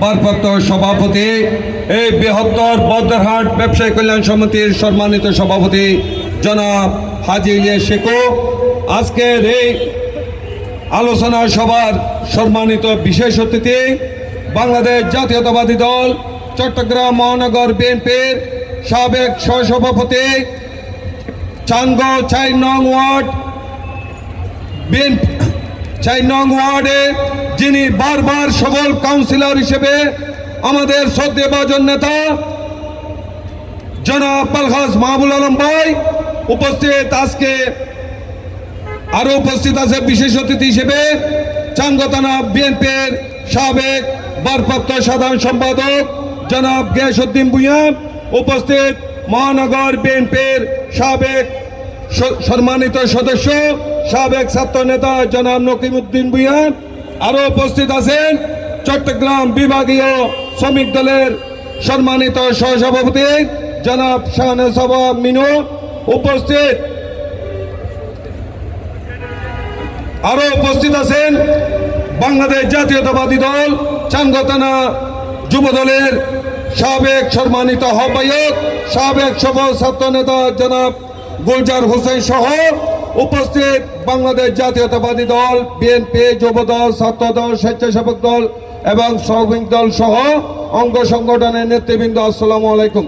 ভারপ্রাপ্ত সভাপতি, এই বৃহত্তর বদ্রহাট ব্যবসায়ী কল্যাণ সমিতির সম্মানিত সভাপতি জনাব হাজী ইলিয়াস শেখো, আজকের এই আলোচনা সভার সম্মানিত বিশেষ অতিথি বাংলাদেশ জাতীয়তাবাদী দল চট্টগ্রাম মহানগর বিএনপির সাবেক সহসভাপতি, চান্দগাঁও ৪ নং ওয়ার্ড বিএনপি ৪ নং ওয়ার্ডে যিনি বারবার সবল কাউন্সিলর হিসেবে আমাদের শ্রদ্ধেয়ভাজন নেতা জনাব আলহাজ মাহবুব আলম ভাই উপস্থিত। আজকে আরো উপস্থিত আছে বিশেষ অতিথি হিসেবে চান্দগাঁও থানা বিএনপির সাবেক ভারপ্রাপ্ত সাধারণ সম্পাদক জনাব গিয়াসউদ্দিন ভূঁইয়া, উপস্থিত মহানগর বিএনপির সাবেক সম্মানিত সদস্য সাবেক ছাত্র নেতা জনাব নকিমউদ্দিন ভূঁইয়া, আরো উপস্থিত আছেন চট্টগ্রাম বিভাগীয় শ্রমিক দলের সম্মানিত সহসভাপতি জনাব শাহনেওয়াজ মিনু, উপস্থিত আরো উপস্থিত আছেন বাংলাদেশ জাতীয়তাবাদী দল চান্দগাঁও থানা যুব দলের সাবেক সম্মানিত আহ্বায়ক সাবেক সফল ছাত্র নেতা জনাব গুলজার হোসেন সহ উপস্থিত বাংলাদেশ জাতীয়তাবাদী দল বিএনপি যুব দল ছাত্র দল স্বেচ্ছাসেবক দল এবং শ্রমিক দল সহ অঙ্গ সংগঠনের নেতৃবৃন্দ, আসসালামু আলাইকুম।